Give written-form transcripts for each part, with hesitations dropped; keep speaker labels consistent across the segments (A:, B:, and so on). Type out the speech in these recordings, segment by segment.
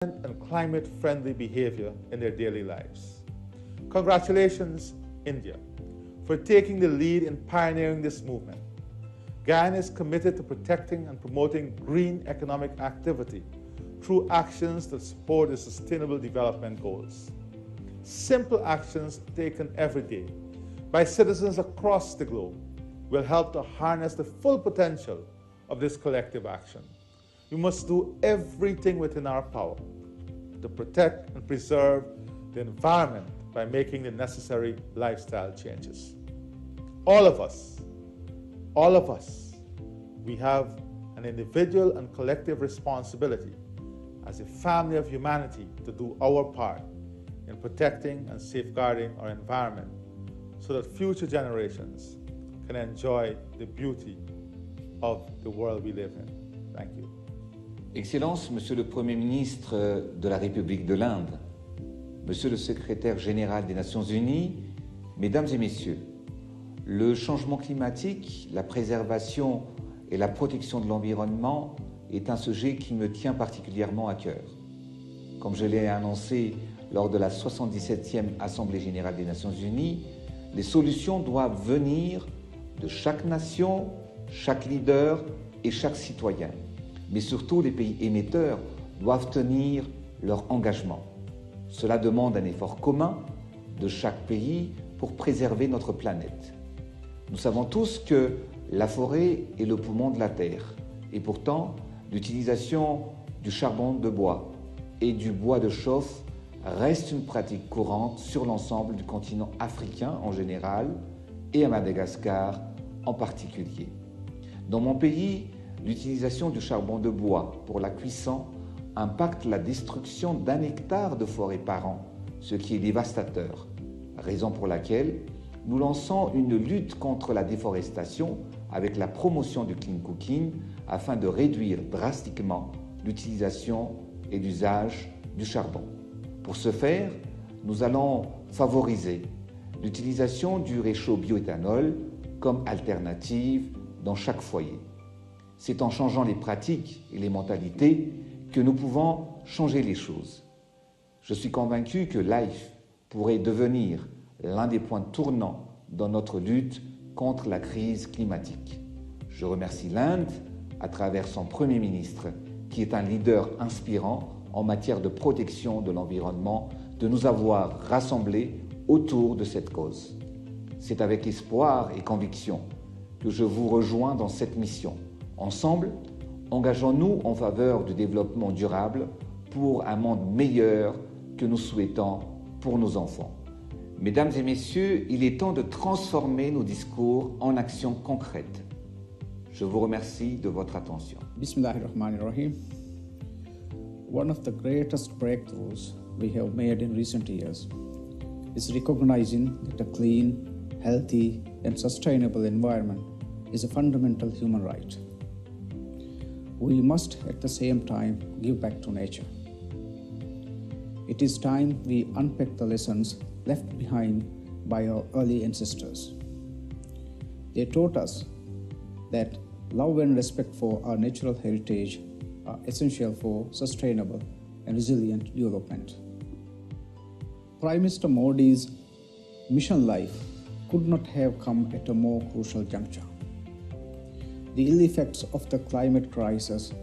A: and climate-friendly behavior in their daily lives. Congratulations, India, for taking the lead in pioneering this movement. Guyana is committed to protecting and promoting green economic activity through actions that support the Sustainable Development Goals. Simple actions taken every day by citizens across the globe will help to harness the full potential of this collective action. We must do everything within our power to protect and preserve the environment by making the necessary lifestyle changes. All of us, we have an individual and collective responsibility as a family of humanity to do our part in protecting and safeguarding our environment so that future generations can enjoy the beauty of the world we live in. Thank you.
B: Excellences, Monsieur le Premier ministre de la République de l'Inde, Monsieur le Secrétaire général des Nations Unies, Mesdames et Messieurs, le changement climatique, la préservation et la protection de l'environnement est un sujet qui me tient particulièrement à cœur. Comme je l'ai annoncé lors de la 77e Assemblée générale des Nations Unies, les solutions doivent venir de chaque nation, chaque leader et chaque citoyen. Mais surtout, les pays émetteurs doivent tenir leur engagement. Cela demande un effort commun de chaque pays pour préserver notre planète. Nous savons tous que la forêt est le poumon de la Terre et pourtant, l'utilisation du charbon de bois et du bois de chauffe reste une pratique courante sur l'ensemble du continent africain en général et à Madagascar en particulier. Dans mon pays, l'utilisation du charbon de bois pour la cuisson impacte la destruction d'1 hectare de forêt par an, ce qui est dévastateur, raison pour laquelle nous lançons une lutte contre la déforestation avec la promotion du clean cooking afin de réduire drastiquement l'utilisation et l'usage du charbon. Pour ce faire, nous allons favoriser l'utilisation du réchaud bioéthanol comme alternative dans chaque foyer. C'est en changeant les pratiques et les mentalités que nous pouvons changer les choses. Je suis convaincu que LiFE pourrait devenir l'un des points tournants dans notre lutte contre la crise climatique. Je remercie l'Inde, à travers son Premier ministre, qui est un leader inspirant en matière de protection de l'environnement, de nous avoir rassemblés autour de cette cause. C'est avec espoir et conviction que je vous rejoins dans cette mission. Ensemble, engageons-nous en faveur du développement durable pour un monde meilleur que nous souhaitons pour nos enfants. Mesdames et messieurs, il est temps de transformer nos discours en actions concrètes. Je vous remercie de votre attention.
C: Bismillahirrahmanirrahim. One of the greatest breakthroughs we have made in recent years is recognizing that a clean, healthy, and sustainable environment is a fundamental human right. We must at the same time give back to nature. It is time we unpack the lessons left behind by our early ancestors. They taught us that love and respect for our natural heritage are essential for sustainable and resilient development. Prime Minister Modi's Mission Life could not have come at a more crucial juncture. The ill effects of the climate crisis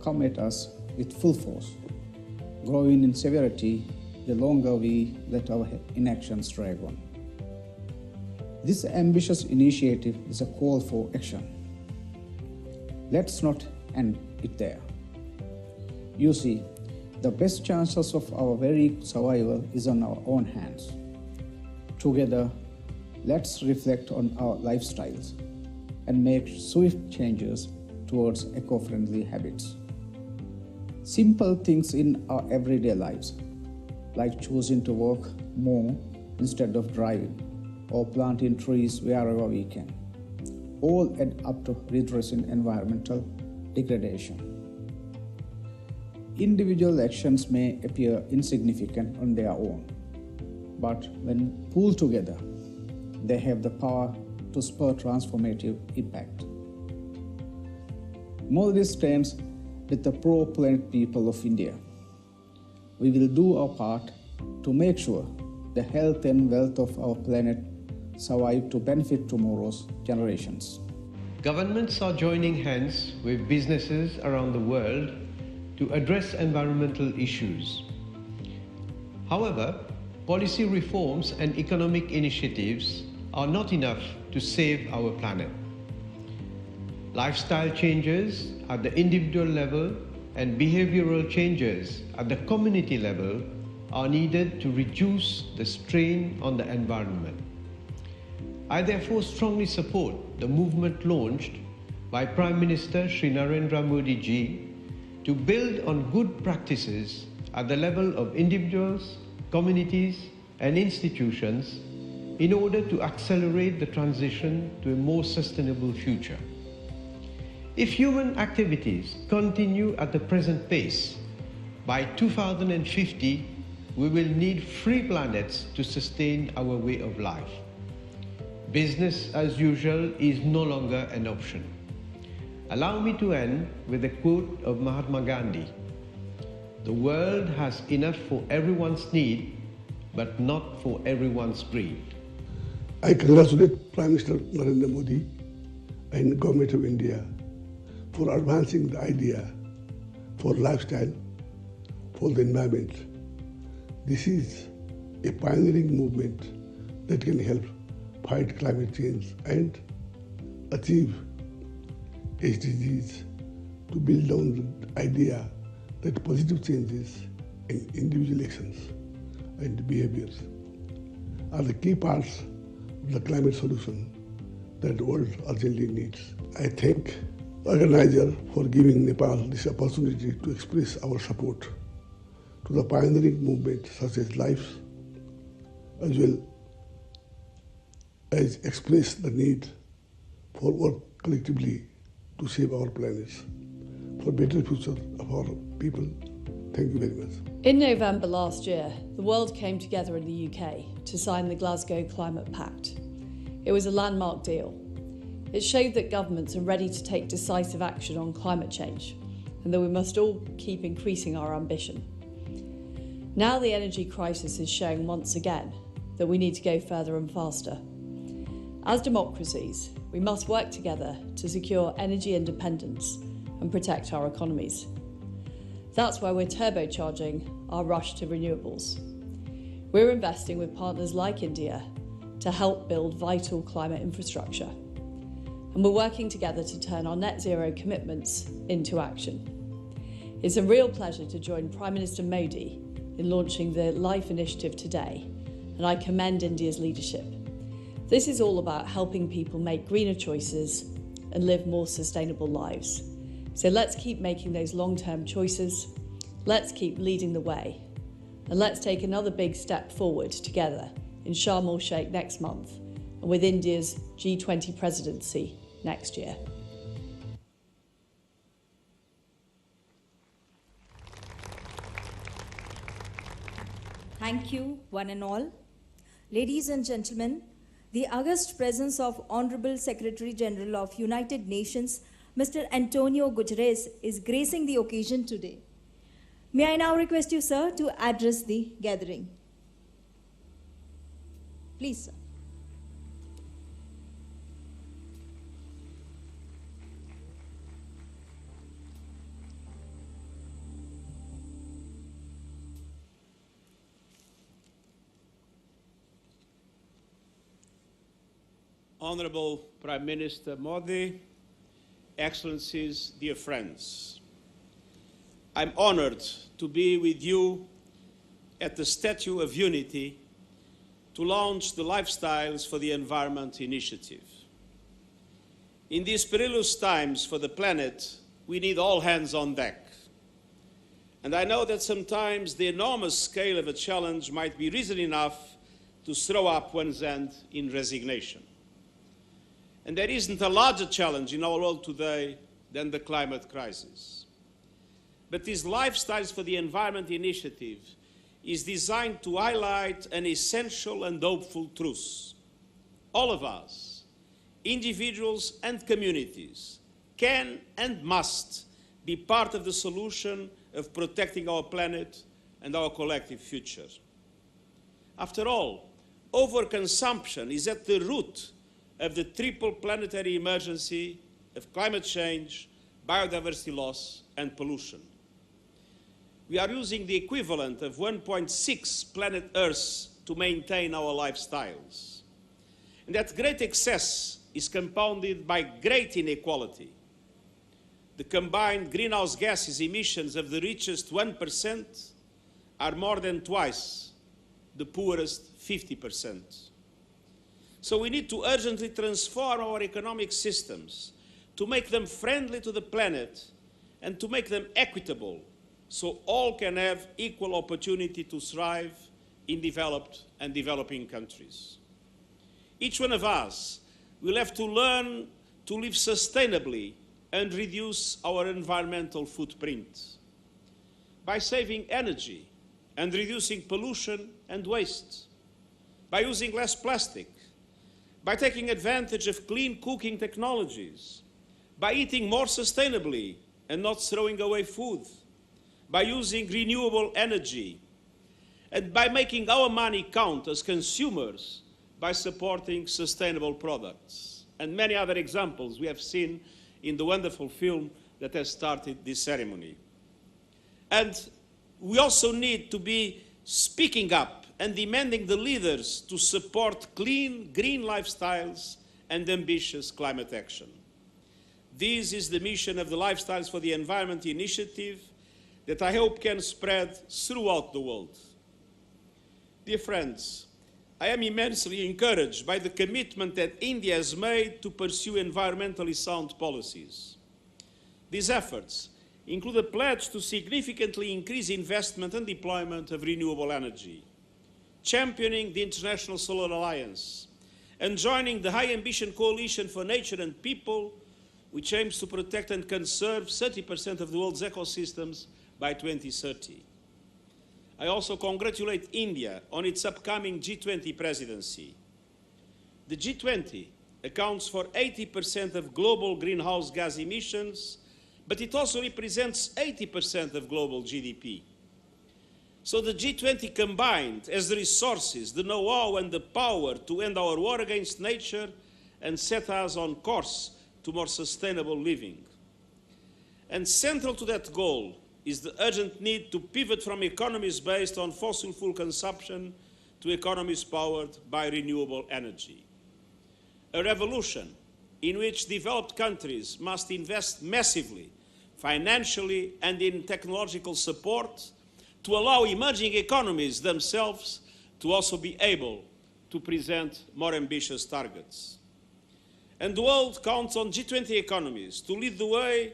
C: come at us with full force, growing in severity the longer we let our inactions drag on. This ambitious initiative is a call for action. Let's not end it there. You see, the best chances of our very survival is on our own hands. Together, let's reflect on our lifestyles and make swift changes towards eco-friendly habits. Simple things in our everyday lives, like choosing to walk more instead of driving, or planting trees wherever we can, all add up to redressing environmental degradation. Individual actions may appear insignificant on their own, but when pulled together, they have the power to spur transformative impact. Modi stands with the pro-planet people of India. we will do our part to make sure the health and wealth of our planet survive to benefit tomorrow's generations.
D: Governments are joining hands with businesses around the world to address environmental issues. However, policy reforms and economic initiatives are not enough to save our planet. Lifestyle changes at the individual level and behavioral changes at the community level are needed to reduce the strain on the environment. I therefore strongly support the movement launched by Prime Minister Shri Narendra Modi ji to build on good practices at the level of individuals, communities and institutions in order to accelerate the transition to a more sustainable future. If human activities continue at the present pace, by 2050 we will need 3 planets to sustain our way of life. Business as usual is no longer an option. Allow me to end with a quote of Mahatma Gandhi. The world has enough for everyone's need, but not for everyone's greed.
E: I congratulate Prime Minister Narendra Modi and Government of India for advancing the idea for lifestyle, for the environment. This is a pioneering movement that can help fight climate change and achieve SDGs, to build on the idea that positive changes in individual actions and behaviors are the key parts of the climate solution that the world urgently needs. I thank the organizer for giving Nepal this opportunity to express our support to the pioneering movement such as LiFE, as well as express the need for work collectively to save our planet for better future of our people. Thank you very much.
F: In November last year, the world came together in the UK to sign the Glasgow Climate Pact. It was a landmark deal. It showed that governments are ready to take decisive action on climate change and that we must all keep increasing our ambition. Now the energy crisis is showing once again that we need to go further and faster. As democracies, we must work together to secure energy independence and protect our economies. That's why we're turbocharging our rush to renewables. We're investing with partners like India to help build vital climate infrastructure. And we're working together to turn our net zero commitments into action. It's a real pleasure to join Prime Minister Modi in launching the LiFE initiative today, and I commend India's leadership. This is all about helping people make greener choices and live more sustainable lives. So let's keep making those long-term choices, let's keep leading the way, and let's take another big step forward together in Sharm el-Sheikh next month and with India's G20 presidency next year.
G: Thank you, one and all. Ladies and gentlemen, the august presence of Honorable Secretary General of United Nations, Mr. Antonio Guterres, is gracing the occasion today. May I now request you, sir, to address the gathering. Please, sir.
H: Honorable Prime Minister Modi, Excellencies, dear friends, I'm honored to be with you at the Statue of Unity to launch the Lifestyles for the Environment initiative. In these perilous times for the planet, we need all hands on deck. And I know that sometimes the enormous scale of a challenge might be reason enough to throw up one's hand in resignation. And there isn't a larger challenge in our world today than the climate crisis. But this Lifestyles for the Environment initiative is designed to highlight an essential and hopeful truth. All of us, individuals and communities, can and must be part of the solution of protecting our planet and our collective future. After all, overconsumption is at the root of the triple planetary emergency of climate change, biodiversity loss, and pollution. We are using the equivalent of 1.6 planet Earths to maintain our lifestyles. And that great excess is compounded by great inequality. The combined greenhouse gases emissions of the richest 1% are more than twice the poorest 50%. So we need to urgently transform our economic systems to make them friendly to the planet and to make them equitable so all can have equal opportunity to thrive in developed and developing countries. Each one of us will have to learn to live sustainably and reduce our environmental footprint by saving energy and reducing pollution and waste, by using less plastic, by taking advantage of clean cooking technologies, by eating more sustainably and not throwing away food, by using renewable energy, and by making our money count as consumers by supporting sustainable products. And many other examples we have seen in the wonderful film that has started this ceremony. And we also need to be speaking up and demanding the leaders to support clean, green lifestyles and ambitious climate action. This is the mission of the Lifestyles for the Environment initiative that I hope can spread throughout the world. Dear friends, I am immensely encouraged by the commitment that India has made to pursue environmentally sound policies. These efforts include a pledge to significantly increase investment and deployment of renewable energy, championing the International Solar Alliance, and joining the High Ambition Coalition for Nature and People, which aims to protect and conserve 30% of the world's ecosystems by 2030. I also congratulate India on its upcoming G20 presidency. The G20 accounts for 80% of global greenhouse gas emissions, but it also represents 80% of global GDP. So the G20 combined has the resources, the know-how and the power to end our war against nature and set us on course to more sustainable living. And central to that goal is the urgent need to pivot from economies based on fossil fuel consumption to economies powered by renewable energy. A revolution in which developed countries must invest massively, financially and in technological support to allow emerging economies themselves to also be able to present more ambitious targets. And the world counts on G20 economies to lead the way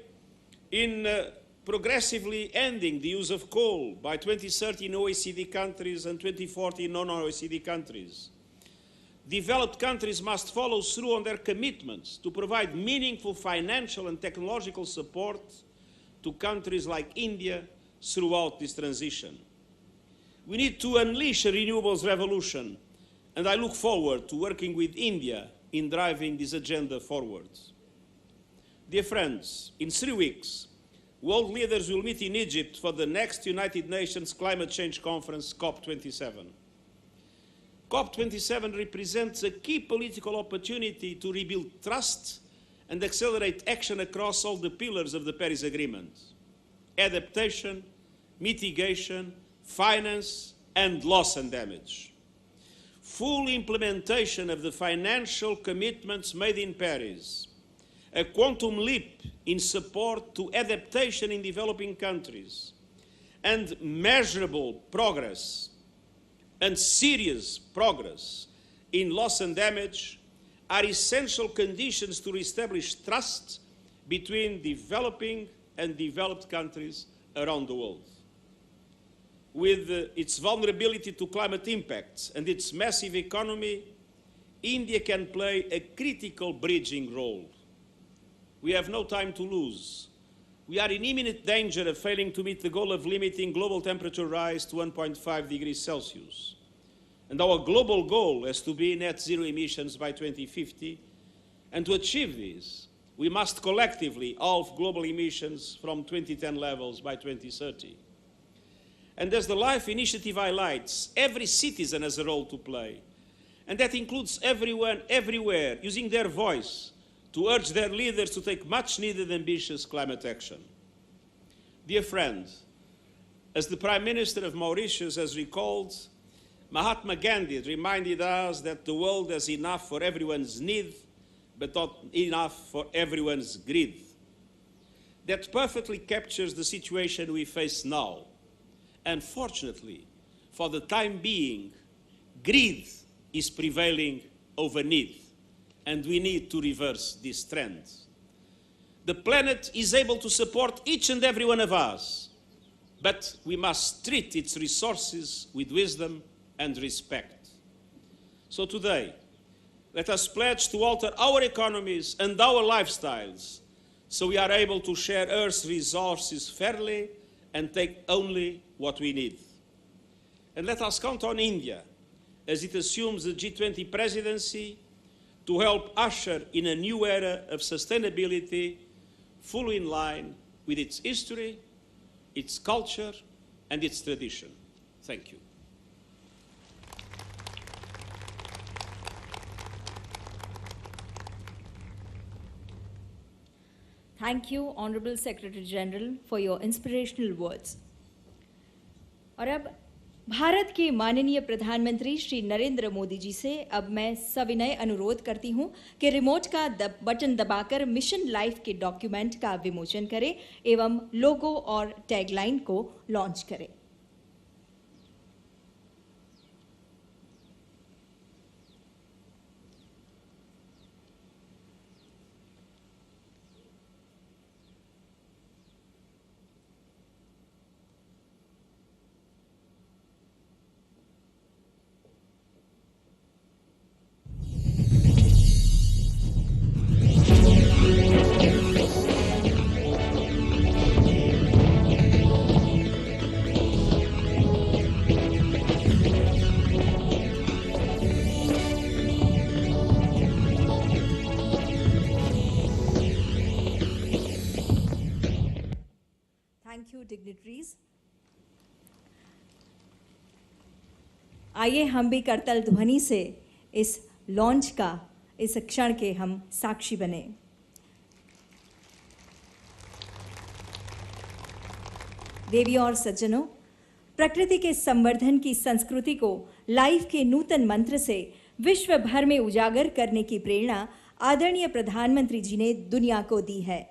H: in progressively ending the use of coal by 2030 in OECD countries and 2040 in non-OECD countries. Developed countries must follow through on their commitments to provide meaningful financial and technological support to countries like India throughout this transition. We need to unleash a renewables revolution, and I look forward to working with India in driving this agenda forward. Dear friends, in 3 weeks, world leaders will meet in Egypt for the next United Nations Climate Change Conference, COP27. COP27 represents a key political opportunity to rebuild trust and accelerate action across all the pillars of the Paris Agreement: adaptation, mitigation, finance, and loss and damage. Full implementation of the financial commitments made in Paris, a quantum leap in support to adaptation in developing countries, and measurable progress and serious progress in loss and damage are essential conditions to reestablish trust between developing and developed countries around the world. With its vulnerability to climate impacts and its massive economy, India can play a critical bridging role. We have no time to lose. We are in imminent danger of failing to meet the goal of limiting global temperature rise to 1.5 degrees Celsius. And our global goal has to be net zero emissions by 2050. And to achieve this, we must collectively halve global emissions from 2010 levels by 2030. And as the LiFE initiative highlights, every citizen has a role to play. And that includes everyone, everywhere, using their voice to urge their leaders to take much-needed ambitious climate action. Dear friend, as the Prime Minister of Mauritius has recalled, Mahatma Gandhi reminded us that the world has enough for everyone's need, but not enough for everyone's greed. That perfectly captures the situation we face now. Unfortunately, for the time being, greed is prevailing over need, and we need to reverse this trend. The planet is able to support each and every one of us, but we must treat its resources with wisdom and respect. So today, let us pledge to alter our economies and our lifestyles so we are able to share Earth's resources fairly and take only what we need. And let us count on India, as it assumes the G20 presidency, to help usher in a new era of sustainability fully in line with its history, its culture, and its tradition. Thank you.
G: Thank you, Honorable Secretary General, for your inspirational words. और अब भारत के माननीय प्रधानमंत्री श्री नरेंद्र मोदी जी से अब मैं सविनय अनुरोध करती हूं कि रिमोट का बटन दबाकर मिशन लाइफ के डॉक्यूमेंट का विमोचन करें एवं लोगो और टैगलाइन को लॉन्च करें। डिग्निटरीज, आइए हम भी करतल ध्वनि से इस लॉन्च का, इस क्षण के हम साक्षी बने। देवियों और सज्जनों, प्रकृति के संवर्धन की संस्कृति को लाइफ के नूतन मंत्र से विश्व भर में उजागर करने की प्रेरणा आदरणीय प्रधानमंत्री जी ने दुनिया को दी है,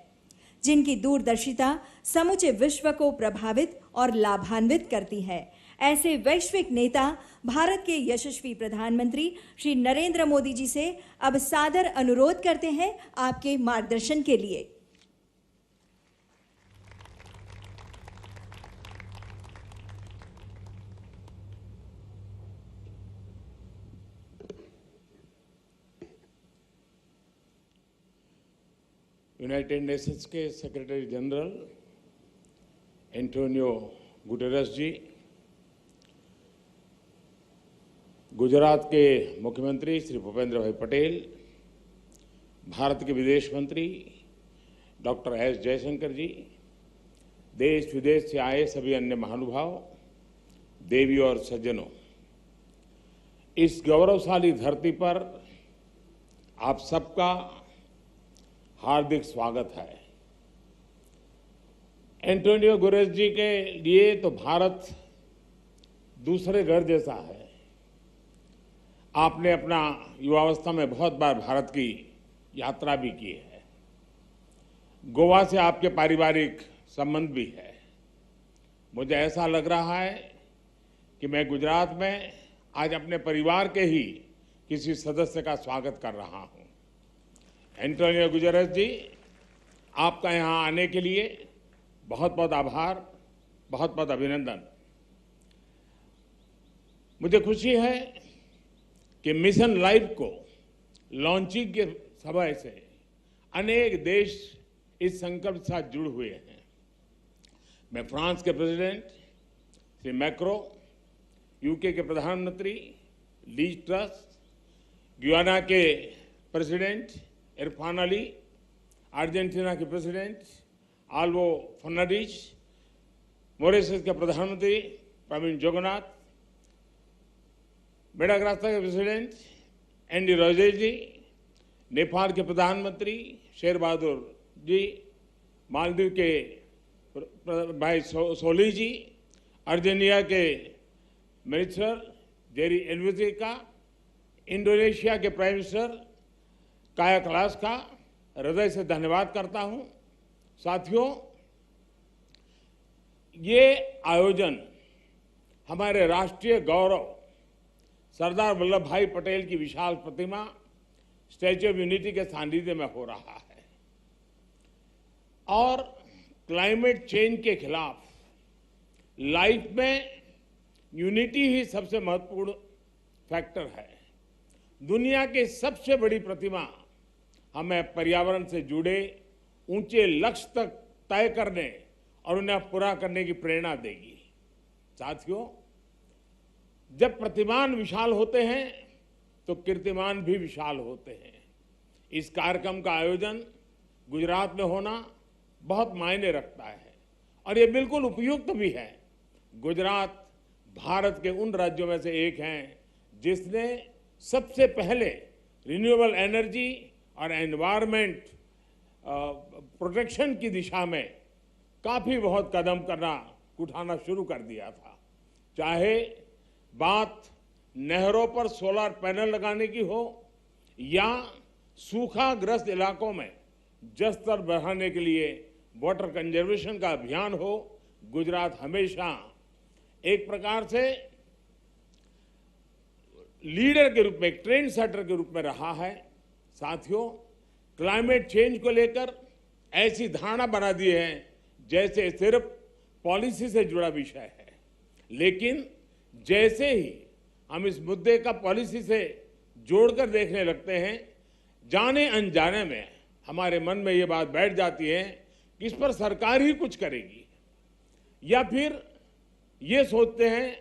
G: जिनकी दूरदर्शिता समूचे विश्व को प्रभावित और लाभान्वित करती है। ऐसे वैश्विक नेता भारत के यशस्वी प्रधानमंत्री श्री नरेंद्र मोदी जी से अब सादर अनुरोध करते हैं आपके मार्गदर्शन के लिए।
I: यूनाइटेड नेशंस के सेक्रेटरी जनरल एंटोनियो गुटेरेस जी, गुजरात के मुख्यमंत्री श्री भूपेंद्र भाई पटेल, भारत के विदेश मंत्री डॉक्टर एस जयशंकर जी, देश विदेश से आए सभी अन्य महानुभाव, देवी और सज्जनों, इस गौरवशाली धरती पर आप सबका हार्दिक स्वागत है। एंटोनियो गुटेरेस जी के लिए तो भारत दूसरे घर जैसा है। आपने अपना युवावस्था में बहुत बार भारत की यात्रा भी की है। गोवा से आपके पारिवारिक संबंध भी है। मुझे ऐसा लग रहा है कि मैं गुजरात में आज अपने परिवार के ही किसी सदस्य का स्वागत कर रहा हूं। एंटोनियो गुटेरेस जी, आपका यहां आने के लिए बहुत बहुत आभार, बहुत बहुत अभिनंदन। मुझे खुशी है कि मिशन लाइफ को लॉन्चिंग के समय से अनेक देश इस संकल्प के साथ जुड़े हुए हैं। मैं फ्रांस के प्रेसिडेंट श्री मैक्रो, यूके के प्रधानमंत्री लीज ट्रस, गुयाना के प्रेसिडेंट इरफान अली, अर्जेंटीना के प्रेसिडेंट आल्वो फर्नांडिज, मॉरिशस के प्रधानमंत्री प्रवीण जगन्नाथ, मेडागास्कर के प्रेसिडेंट एंडी रोजे जी, नेपाल के प्रधानमंत्री शेर बहादुर जी, मालदीव के भाई सोली जी, अर्जेंटीना के मिनिस्टर जेरी एनविसेज का, इंडोनेशिया के प्राइम मिनिस्टर काया क्लास का हृदय से धन्यवाद करता हूं। साथियों, ये आयोजन हमारे राष्ट्रीय गौरव सरदार वल्लभ भाई पटेल की विशाल प्रतिमा स्टैच्यू ऑफ यूनिटी के सानिध्य में हो रहा है और क्लाइमेट चेंज के खिलाफ लाइफ में यूनिटी ही सबसे महत्वपूर्ण फैक्टर है। दुनिया की सबसे बड़ी प्रतिमा हमें पर्यावरण से जुड़े ऊंचे लक्ष्य तक तय करने और उन्हें पूरा करने की प्रेरणा देगी। साथियों, जब प्रतिमान विशाल होते हैं तो कीर्तिमान भी विशाल होते हैं। इस कार्यक्रम का आयोजन गुजरात में होना बहुत मायने रखता है और ये बिल्कुल उपयुक्त भी है। गुजरात भारत के उन राज्यों में से एक हैं जिसने सबसे पहले रिन्यूएबल एनर्जी और एनवायरनमेंट प्रोटेक्शन की दिशा में काफी बहुत कदम उठाना शुरू कर दिया था। चाहे बात नहरों पर सोलर पैनल लगाने की हो या सूखाग्रस्त इलाकों में जल स्तर बढ़ाने के लिए वाटर कंजर्वेशन का अभियान हो, गुजरात हमेशा एक प्रकार से लीडर के रूप में, एक ट्रेंड सेटर के रूप में रहा है। साथियों, क्लाइमेट चेंज को लेकर ऐसी धारणा बना दी है जैसे सिर्फ पॉलिसी से जुड़ा विषय है, लेकिन जैसे ही हम इस मुद्दे का पॉलिसी से जोड़कर देखने लगते हैं, जाने अनजाने में हमारे मन में ये बात बैठ जाती है कि इस पर सरकार ही कुछ करेगी, या फिर ये सोचते हैं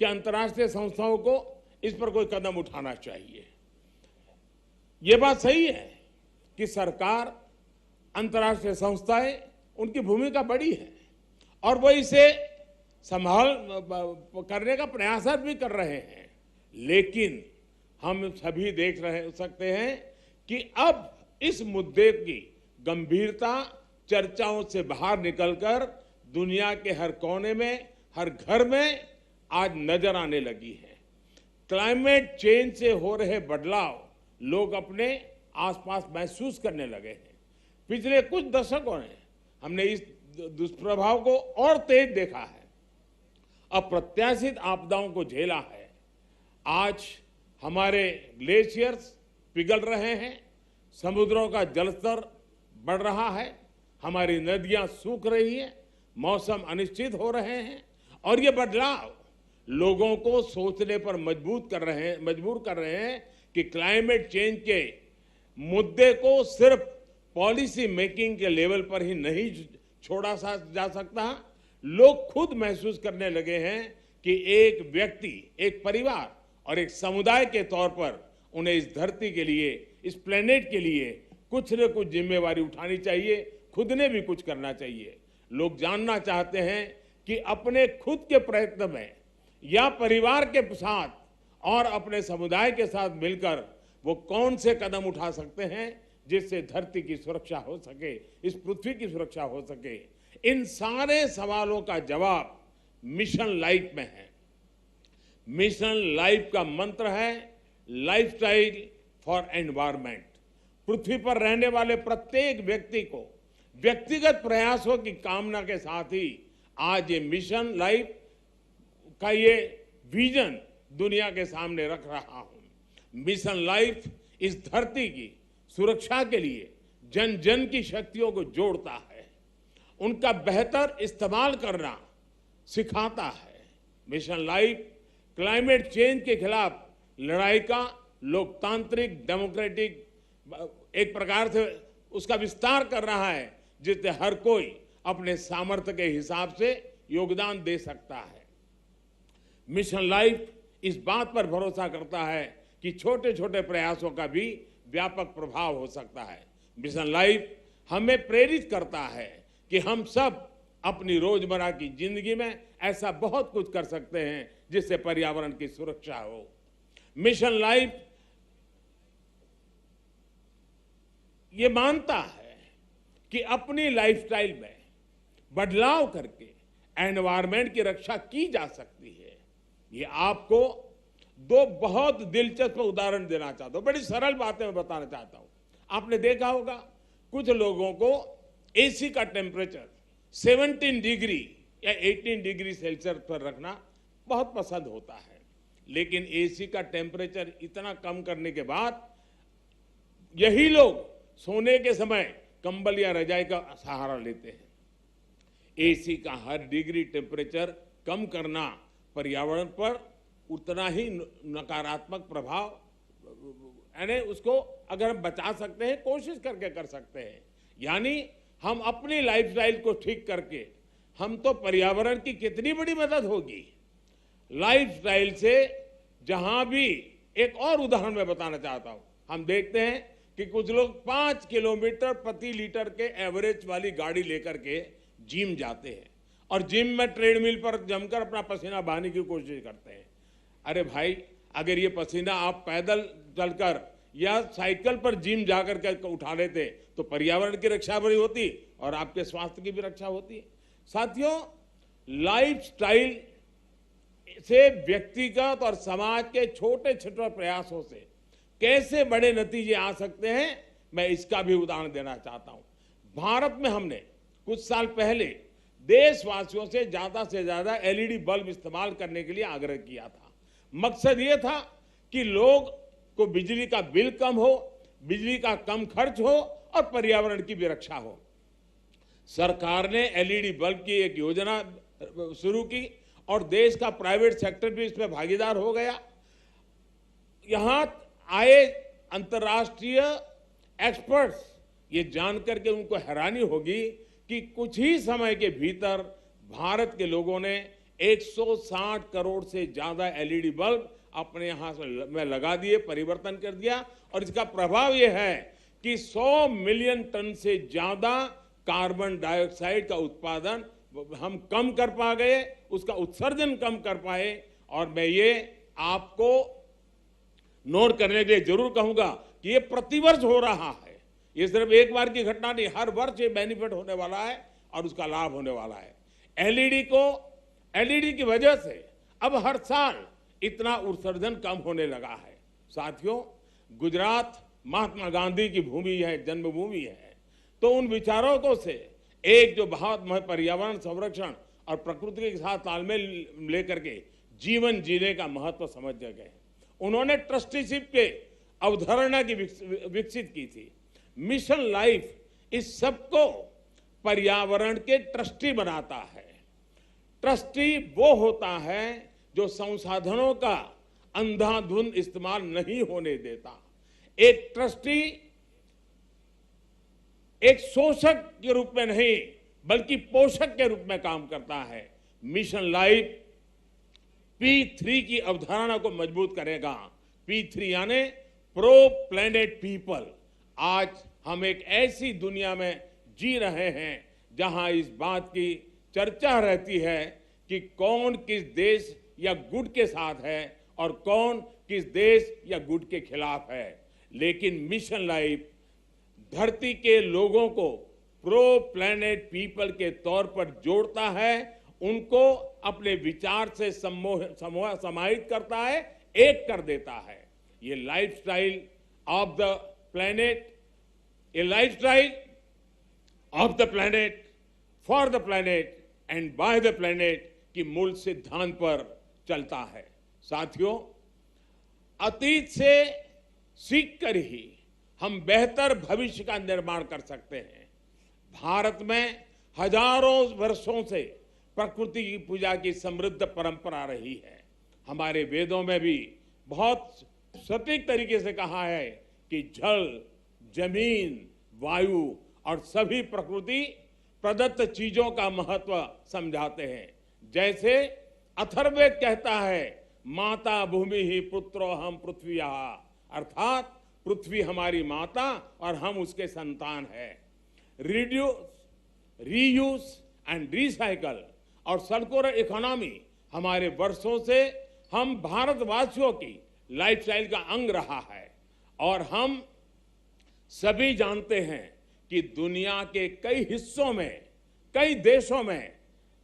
I: कि अंतर्राष्ट्रीय संस्थाओं को इस पर कोई कदम उठाना चाहिए। ये बात सही है कि सरकार, अंतर्राष्ट्रीय संस्थाएं, उनकी भूमिका बड़ी है और वो इसे संभाल करने का प्रयास भी कर रहे हैं, लेकिन हम सभी देख सकते हैं कि अब इस मुद्दे की गंभीरता चर्चाओं से बाहर निकलकर दुनिया के हर कोने में, हर घर में आज नजर आने लगी है। क्लाइमेट चेंज से हो रहे बदलाव लोग अपने आसपास महसूस करने लगे हैं। पिछले कुछ दशकों में हमने इस दुष्प्रभाव को और तेज देखा है, अप्रत्याशित आपदाओं को झेला है। आज हमारे ग्लेशियर्स पिघल रहे हैं, समुद्रों का जलस्तर बढ़ रहा है, हमारी नदियां सूख रही है, मौसम अनिश्चित हो रहे हैं और ये बदलाव लोगों को सोचने पर मजबूर कर रहे हैं कि क्लाइमेट चेंज के मुद्दे को सिर्फ पॉलिसी मेकिंग के लेवल पर ही नहीं छोड़ा जा सकता। लोग खुद महसूस करने लगे हैं कि एक व्यक्ति, एक परिवार और एक समुदाय के तौर पर उन्हें इस धरती के लिए, इस प्लेनेट के लिए कुछ न कुछ जिम्मेवारी उठानी चाहिए, खुद ने भी कुछ करना चाहिए। लोग जानना चाहते हैं कि अपने खुद के प्रयत्न में या परिवार के साथ और अपने समुदाय के साथ मिलकर वो कौन से कदम उठा सकते हैं जिससे धरती की सुरक्षा हो सके, इस पृथ्वी की सुरक्षा हो सके। इन सारे सवालों का जवाब मिशन लाइफ में है। मिशन लाइफ का मंत्र है लाइफस्टाइल फॉर एनवायरनमेंट। पृथ्वी पर रहने वाले प्रत्येक व्यक्ति को व्यक्तिगत प्रयासों की कामना के साथ ही आज ये मिशन लाइफ का ये विजन दुनिया के सामने रख रहा हूं। मिशन लाइफ इस धरती की सुरक्षा के लिए जन जन की शक्तियों को जोड़ता है, उनका बेहतर इस्तेमाल करना सिखाता है। मिशन लाइफ क्लाइमेट चेंज के खिलाफ लड़ाई का लोकतांत्रिक, डेमोक्रेटिक एक प्रकार से उसका विस्तार कर रहा है, जिससे हर कोई अपने सामर्थ्य के हिसाब से योगदान दे सकता है। मिशन लाइफ इस बात पर भरोसा करता है कि छोटे छोटे प्रयासों का भी व्यापक प्रभाव हो सकता है। मिशन लाइफ हमें प्रेरित करता है कि हम सब अपनी रोजमर्रा की जिंदगी में ऐसा बहुत कुछ कर सकते हैं जिससे पर्यावरण की सुरक्षा हो। मिशन लाइफ ये मानता है कि अपनी लाइफस्टाइल में बदलाव करके एनवायरनमेंट की रक्षा की जा सकती है। ये आपको दो बहुत दिलचस्प उदाहरण देना चाहता हूं, बड़ी सरल बातें मैं बताना चाहता हूं। आपने देखा होगा कुछ लोगों को एसी का टेम्परेचर 17 डिग्री या 18 डिग्री सेल्सियस पर रखना बहुत पसंद होता है, लेकिन एसी का टेम्परेचर इतना कम करने के बाद यही लोग सोने के समय कंबल या रजाई का सहारा लेते हैं। एसी का हर डिग्री टेम्परेचर कम करना पर्यावरण पर उतना ही नकारात्मक प्रभाव, यानी उसको अगर हम बचा सकते हैं, कोशिश करके कर सकते हैं। यानी हम अपनी लाइफस्टाइल को ठीक करके हम तो पर्यावरण की कितनी बड़ी मदद होगी। लाइफस्टाइल से जहां भी एक और उदाहरण मैं बताना चाहता हूं, हम देखते हैं कि कुछ लोग 5 किलोमीटर प्रति लीटर के एवरेज वाली गाड़ी लेकर के जिम जाते हैं और जिम में ट्रेडमिल पर जमकर अपना पसीना बहाने की कोशिश करते हैं। अरे भाई, अगर ये पसीना आप पैदल चलकर या साइकिल पर जिम जाकर के उठा लेते तो पर्यावरण की रक्षा भी होती और आपके स्वास्थ्य की भी रक्षा होती। साथियों, लाइफस्टाइल से व्यक्तिगत और समाज के छोटे छोटे प्रयासों से कैसे बड़े नतीजे आ सकते हैं, मैं इसका भी उदाहरण देना चाहता हूं। भारत में हमने कुछ साल पहले देशवासियों से ज्यादा एलईडी बल्ब इस्तेमाल करने के लिए आग्रह किया था। मकसद ये था कि लोग को बिजली का बिल कम हो, बिजली का कम खर्च हो और पर्यावरण की भी रक्षा हो। सरकार ने एलईडी बल्ब की एक योजना शुरू की और देश का प्राइवेट सेक्टर भी इसमें भागीदार हो गया। यहां आए अंतर्राष्ट्रीय एक्सपर्ट्स ये जानकर के उनको हैरानी होगी कि कुछ ही समय के भीतर भारत के लोगों ने 160 करोड़ से ज्यादा एलईडी बल्ब अपने यहां में लगा दिए, परिवर्तन कर दिया। और इसका प्रभाव यह है कि 100 मिलियन टन से ज्यादा कार्बन डाइऑक्साइड का उत्पादन हम कम कर पा गए, उसका उत्सर्जन कम कर पाए। और मैं ये आपको नोट करने के लिए जरूर कहूंगा कि ये प्रतिवर्ष हो रहा है, ये सिर्फ एक बार की घटना नहीं, हर वर्ष ये बेनिफिट होने वाला है और उसका लाभ होने वाला है। एलईडी की वजह से अब हर साल इतना उत्सर्जन कम होने लगा है। साथियों, गुजरात महात्मा गांधी की भूमि है, जन्मभूमि है, तो उन विचारकों से एक जो बहुत पर्यावरण संरक्षण और प्रकृति के साथ तालमेल लेकर के जीवन जीने का महत्व समझ गए। उन्होंने ट्रस्टीशिप के अवधारणा की विकसित की थी। मिशन लाइफ इस सबको पर्यावरण के ट्रस्टी बनाता है। ट्रस्टी वो होता है जो संसाधनों का अंधाधुंध इस्तेमाल नहीं होने देता। एक ट्रस्टी एक शोषक के रूप में नहीं बल्कि पोषक के रूप में काम करता है। मिशन लाइफ P3 की अवधारणा को मजबूत करेगा। P3 यानी प्रो प्लेनेट पीपल। आज हम एक ऐसी दुनिया में जी रहे हैं जहां इस बात की चर्चा रहती है कि कौन किस देश या गुट के साथ है और कौन किस देश या गुट के खिलाफ है। लेकिन मिशन लाइफ धरती के लोगों को प्रो प्लेनेट पीपल के तौर पर जोड़ता है, उनको अपने विचार से समाहित करता है, एक कर देता है। ये लाइफस्टाइल ऑफ द प्लेनेट, ये lifestyle of the planet, for the planet and by the planet की मूल सिद्धांत पर चलता है। साथियों, अतीत से सीखकर ही हम बेहतर भविष्य का निर्माण कर सकते हैं। भारत में हजारों वर्षों से प्रकृति की पूजा की समृद्ध परंपरा रही है। हमारे वेदों में भी बहुत सटीक तरीके से कहा है कि जल, जमीन, वायु और सभी प्रकृति प्रदत्त चीजों का महत्व समझाते हैं। जैसे अथर्ववेद कहता है, माता भूमि ही पुत्रो हम पृथ्व्या, अर्थात पृथ्वी हमारी माता और हम उसके संतान हैं। रिड्यूस, रीयूज एंड रिसाइकल और सर्कुलर इकोनॉमी हमारे वर्षों से हम भारतवासियों की लाइफस्टाइल का अंग रहा है। और हम सभी जानते हैं कि दुनिया के कई हिस्सों में, कई देशों में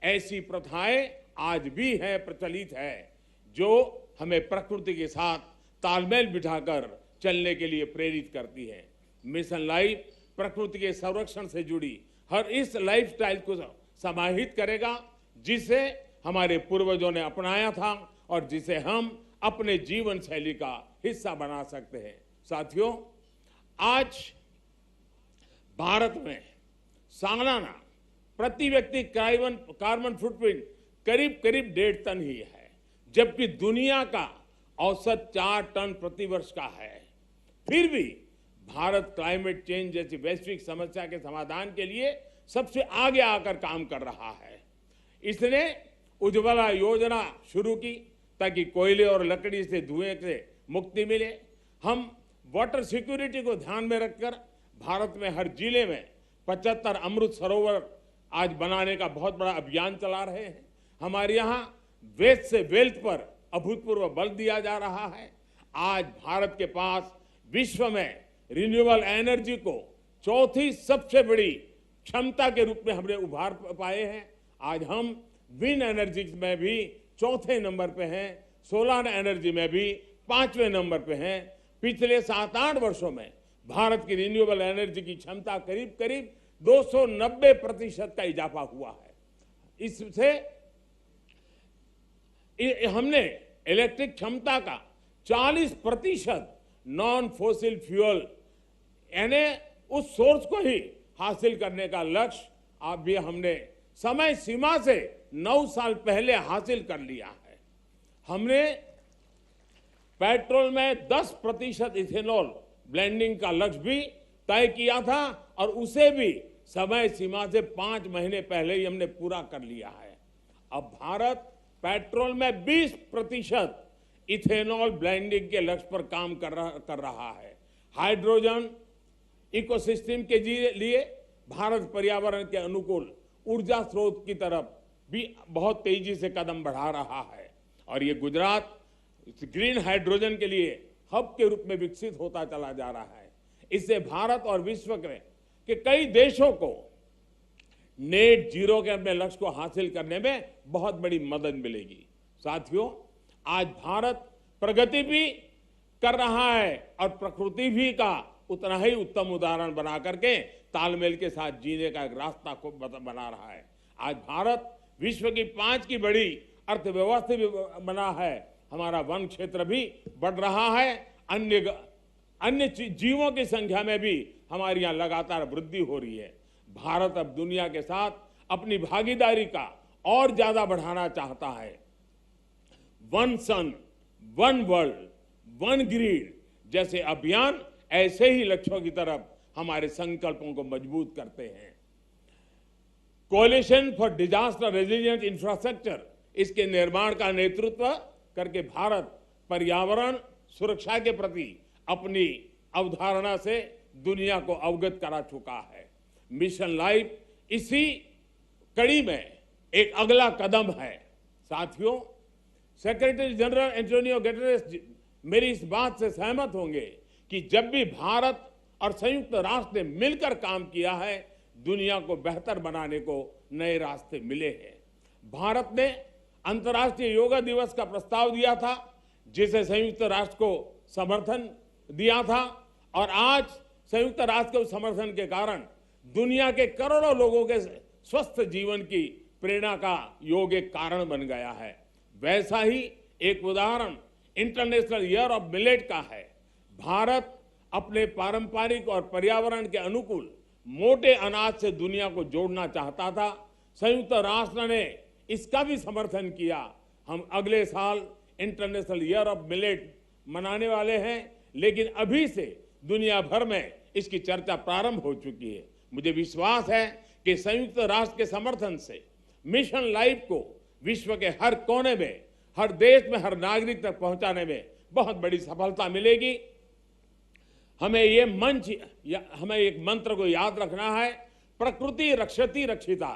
I: ऐसी प्रथाएं आज भी है, प्रचलित है, जो हमें प्रकृति के साथ तालमेल बिठाकर चलने के लिए प्रेरित करती है। मिशन लाइफ प्रकृति के संरक्षण से जुड़ी हर इस लाइफस्टाइल को समाहित करेगा जिसे हमारे पूर्वजों ने अपनाया था और जिसे हम अपने जीवन शैली का हिस्सा बना सकते हैं। साथियों, आज भारत में सालाना प्रति व्यक्ति कार्बन फुटप्रिंट करीब 1.5 टन ही है, जबकि दुनिया का औसत 4 टन प्रति वर्ष का है। फिर भी भारत क्लाइमेट चेंज जैसी वैश्विक समस्या के समाधान के लिए सबसे आगे आकर काम कर रहा है। इसने उज्ज्वला योजना शुरू की ताकि कोयले और लकड़ी से धुएं से मुक्ति मिले। हम वाटर सिक्योरिटी को ध्यान में रखकर भारत में हर जिले में 75 अमृत सरोवर आज बनाने का बहुत बड़ा अभियान चला रहे हैं। हमारे यहाँ वेस्ट से वेल्थ पर अभूतपूर्व बल दिया जा रहा है। आज भारत के पास विश्व में रिन्यूएबल एनर्जी को चौथी सबसे बड़ी क्षमता के रूप में हमने उभार पाए हैं। आज हम विंड एनर्जी में भी चौथे नंबर पे हैं, सोलर एनर्जी में भी 5वें नंबर पे हैं। पिछले 7-8 वर्षों में भारत की रिन्यूएबल एनर्जी की क्षमता करीब 290% का इजाफा हुआ है। इससे हमने इलेक्ट्रिक क्षमता का 40% नॉन फॉसिल फ्यूल यानी उस सोर्स को ही हासिल करने का लक्ष्य अब भी हमने समय सीमा से 9 साल पहले हासिल कर लिया है। हमने पेट्रोल में 10% इथेनॉल ब्लेंडिंग का लक्ष्य भी तय किया था और उसे भी समय सीमा से 5 महीने पहले ही हमने पूरा कर लिया है। अब भारत पेट्रोल में 20% इथेनॉल ब्लेंडिंग के लक्ष्य पर काम कर रहा है। हाइड्रोजन इकोसिस्टम के लिए भारत पर्यावरण के अनुकूल ऊर्जा स्रोत की तरफ भी बहुत तेजी से कदम बढ़ा रहा है और ये गुजरात ग्रीन हाइड्रोजन के लिए हब के रूप में विकसित होता चला जा रहा है। इससे भारत और विश्व के कई देशों को नेट जीरो के अपने लक्ष्य को हासिल करने में बहुत बड़ी मदद मिलेगी। साथियों, आज भारत प्रगति भी कर रहा है और प्रकृति भी का उतना ही उत्तम उदाहरण बना करके तालमेल के साथ जीने का एक रास्ता को बना रहा है। आज भारत विश्व की 5 की बड़ी अर्थव्यवस्था भी बना है। हमारा वन क्षेत्र भी बढ़ रहा है। अन्य जीवों की संख्या में भी हमारी यहाँ लगातार वृद्धि हो रही है। भारत अब दुनिया के साथ अपनी भागीदारी का और ज्यादा बढ़ाना चाहता है। वन सन, वन वर्ल्ड, वन ग्रिड जैसे अभियान ऐसे ही लक्ष्यों की तरफ हमारे संकल्पों को मजबूत करते हैं। Coalition for disaster resilient infrastructure, इसके निर्माण का नेतृत्व करके भारत पर्यावरण सुरक्षा के प्रति अपनी अवधारणा से दुनिया को अवगत करा चुका है। मिशन लाइफ इसी कड़ी में एक अगला कदम है। साथियों, सेक्रेटरी जनरल एंटोनियो गुटेरेस मेरी इस बात से सहमत होंगे कि जब भी भारत और संयुक्त राष्ट्र ने मिलकर काम किया है, दुनिया को बेहतर बनाने को नए रास्ते मिले हैं। भारत ने अंतर्राष्ट्रीय योगा दिवस का प्रस्ताव दिया था, जिसे संयुक्त राष्ट्र को समर्थन दिया था और आज संयुक्त राष्ट्र के समर्थन के कारण दुनिया के करोड़ों लोगों के स्वस्थ जीवन की प्रेरणा का योग एक कारण बन गया है। वैसा ही एक उदाहरण इंटरनेशनल ईयर ऑफ मिलेट का है। भारत अपने पारंपरिक और पर्यावरण के अनुकूल मोटे अनाज से दुनिया को जोड़ना चाहता था। संयुक्त राष्ट्र ने इसका भी समर्थन किया। हम अगले साल इंटरनेशनल ईयर ऑफ मिलेट मनाने वाले हैं, लेकिन अभी से दुनिया भर में इसकी चर्चा प्रारंभ हो चुकी है। मुझे विश्वास है कि संयुक्त राष्ट्र के समर्थन से मिशन लाइफ को विश्व के हर कोने में, हर देश में, हर नागरिक तक पहुंचाने में बहुत बड़ी सफलता मिलेगी। हमें एक मंत्र को याद रखना है, प्रकृति रक्षति रक्षिता।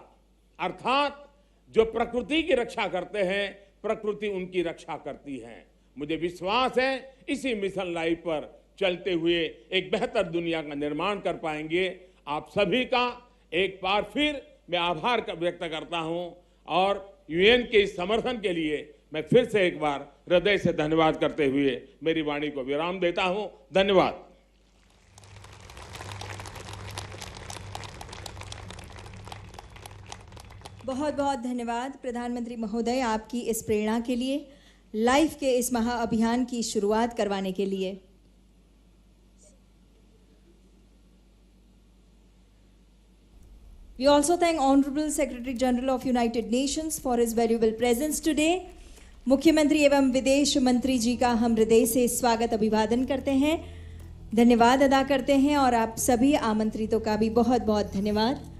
I: अर्थात जो प्रकृति की रक्षा करते हैं, प्रकृति उनकी रक्षा करती है। मुझे विश्वास है इसी मिशन लाइफ पर चलते हुए एक बेहतर दुनिया का निर्माण कर पाएंगे। आप सभी का एक बार फिर मैं आभार व्यक्त करता हूं और यूएन के इस समर्थन के लिए मैं फिर से एक बार हृदय से धन्यवाद करते हुए मेरी वाणी को विराम देता हूं। धन्यवाद।
G: बहुत बहुत धन्यवाद प्रधानमंत्री महोदय आपकी इस प्रेरणा के लिए, लाइफ के इस महाअभियान की शुरुआत करवाने के लिए। We also thank Honorable Secretary General of United Nations for his valuable presence today. मुख्यमंत्री एवं विदेश मंत्री जी का हम हृदय से स्वागत अभिवादन करते हैं, धन्यवाद अदा करते हैं और आप सभी आमंत्रितों का भी बहुत बहुत धन्यवाद।